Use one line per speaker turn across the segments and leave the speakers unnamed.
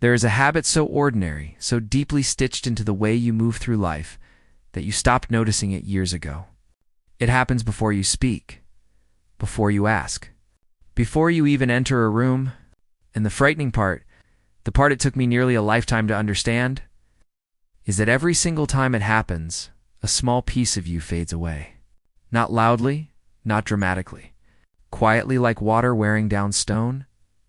There is a habit so ordinary, so deeply stitched into the way you move through life, that you stopped noticing it years ago. It happens before you speak, before you ask, before you even enter a room. And the frightening part, the part it took me nearly a lifetime to understand, is that every single time it happens, a small piece of you fades away. Not loudly, not dramatically. Quietly like water wearing down stone,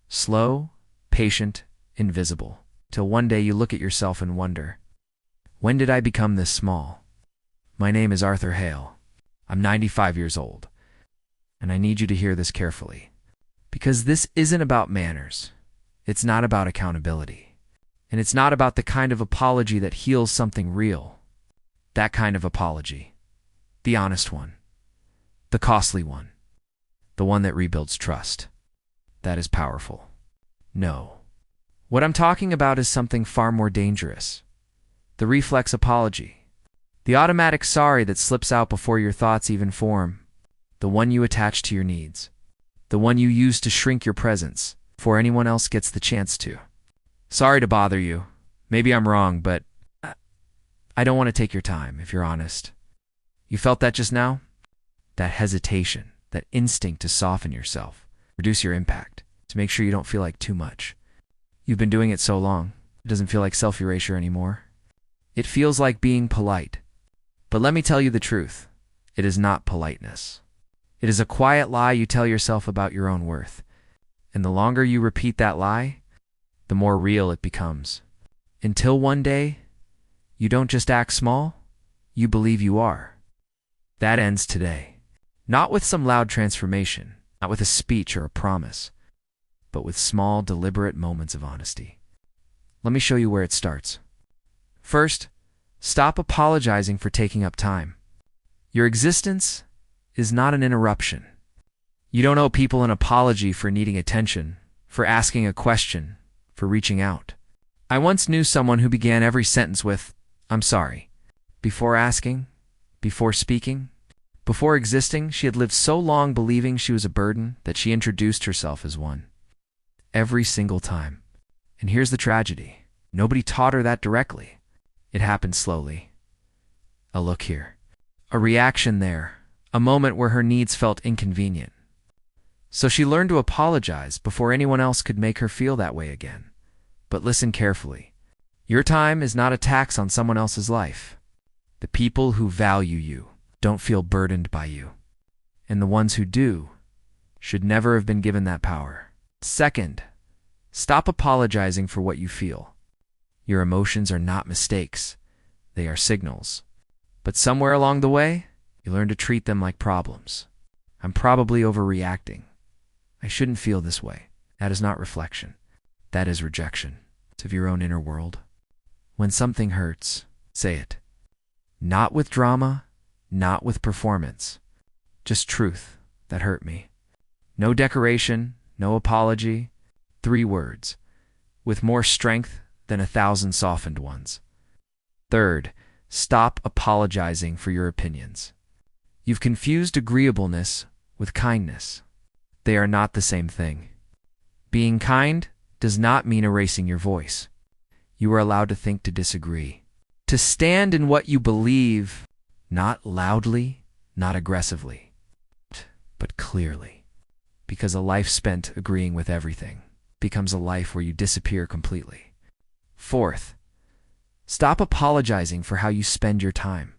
slow, patient, invisible, till one day you look at yourself and wonder, when did I become this small? My name is Arthur Hale. I'm 95 years old, and I need you to hear this carefully, because this isn't about manners. It's not about accountability, and it's not about the kind of apology that heals something real. That kind of apology, the honest one, the costly one, the one that rebuilds trust, that is powerful. No. What I'm talking about is something far more dangerous. The reflex apology. The automatic sorry that slips out before your thoughts even form. The one you attach to your needs. The one you use to shrink your presence before anyone else gets the chance to. Sorry to bother you. Maybe I'm wrong, but I don't want to take your time, if you're honest. You felt that just now? That hesitation, that instinct to soften yourself, reduce your impact, to make sure you don't feel like too much. You've been doing it so long, it doesn't feel like self-erasure anymore. It feels like being polite. But let me tell you the truth. It is not politeness. It is a quiet lie you tell yourself about your own worth. And the longer you repeat that lie, the more real it becomes. Until one day, you don't just act small, you believe you are. That ends today. Not with some loud transformation, not with a speech or a promise, but with small, deliberate moments of honesty. Let me show you where it starts. First, stop apologizing for taking up time. Your existence is not an interruption. You don't owe people an apology for needing attention, for asking a question, for reaching out. I once knew someone who began every sentence with, "I'm sorry." Before asking, before speaking, before existing, she had lived so long believing she was a burden that she introduced herself as one. Every single time. And here's the tragedy. Nobody taught her that directly. It happened slowly. A look here. A reaction there. A moment where her needs felt inconvenient. So she learned to apologize before anyone else could make her feel that way again. But listen carefully. Your time is not a tax on someone else's life. The people who value you don't feel burdened by you. And the ones who do should never have been given that power. Second, stop apologizing for what you feel. Your emotions are not mistakes. They are signals. But somewhere along the way, you learn to treat them like problems. I'm probably overreacting. I shouldn't feel this way. That is not reflection. That is rejection. It's of your own inner world. When something hurts, say it. Not with drama, not with performance. Just truth. That hurt me. No decoration, no apology. 3 words, with more strength than 1,000 softened ones. Third, stop apologizing for your opinions. You've confused agreeableness with kindness. They are not the same thing. Being kind does not mean erasing your voice. You are allowed to think to disagree. To stand in what you believe, not loudly, not aggressively, but clearly. Because a life spent agreeing with everything becomes a life where you disappear completely. Fourth, stop apologizing for how you spend your time.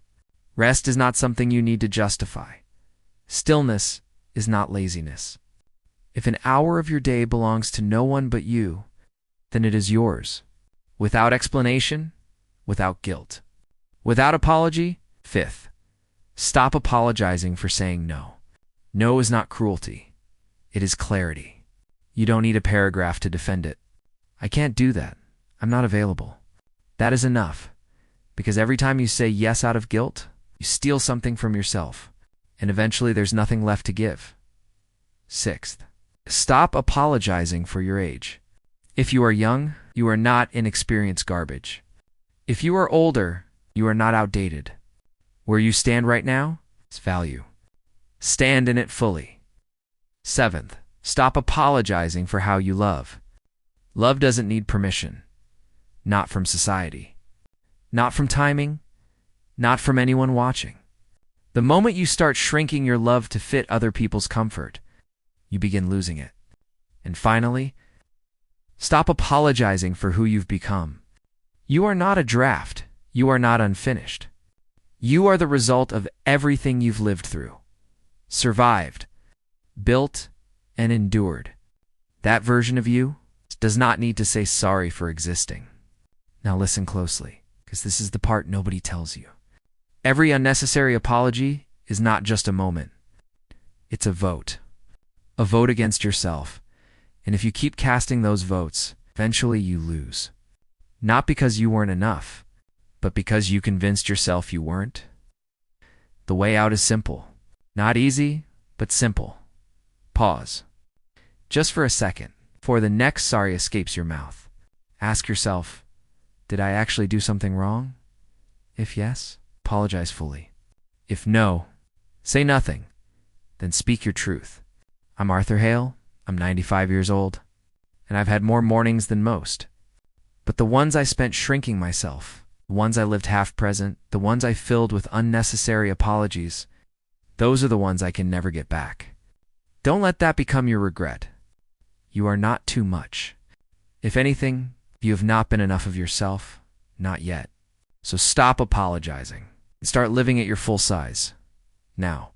Rest is not something you need to justify. Stillness is not laziness. If an hour of your day belongs to no one but you, then it is yours. Without explanation, without guilt. Without apology. Fifth, stop apologizing for saying no. No is not cruelty. It is clarity. You don't need a paragraph to defend it. I can't do that. I'm not available. That is enough. Because every time you say yes out of guilt, you steal something from yourself. And eventually there's nothing left to give. Sixth, stop apologizing for your age. If you are young, you are not inexperienced garbage. If you are older, you are not outdated. Where you stand right now is value. Stand in it fully. Seventh, stop apologizing for how you love. Love doesn't need permission. not from society, not from timing, not from anyone watching. The moment you start shrinking your love to fit other people's comfort, you begin losing it. And finally, stop apologizing for who you've become. You are not a draft. You are not unfinished. You are the result of everything you've lived through, survived, built, and endured. That version of you does not need to say sorry for existing. Now listen closely, because this is the part nobody tells you. Every unnecessary apology is not just a moment. It's a vote against yourself. And if you keep casting those votes, eventually you lose. Not because you weren't enough, but because you convinced yourself you weren't. The way out is simple. Not easy, but simple. Pause. Just for a second, before the next sorry escapes your mouth. Ask yourself, did I actually do something wrong? If yes, apologize fully. If no, say nothing. Then speak your truth. I'm Arthur Hale. I'm 95 years old, and I've had more mornings than most. But the ones I spent shrinking myself, the ones I lived half present, the ones I filled with unnecessary apologies, those are the ones I can never get back. Don't let that become your regret. You are not too much. If anything, you have not been enough of yourself, not yet. So stop apologizing and start living at your full size. Now.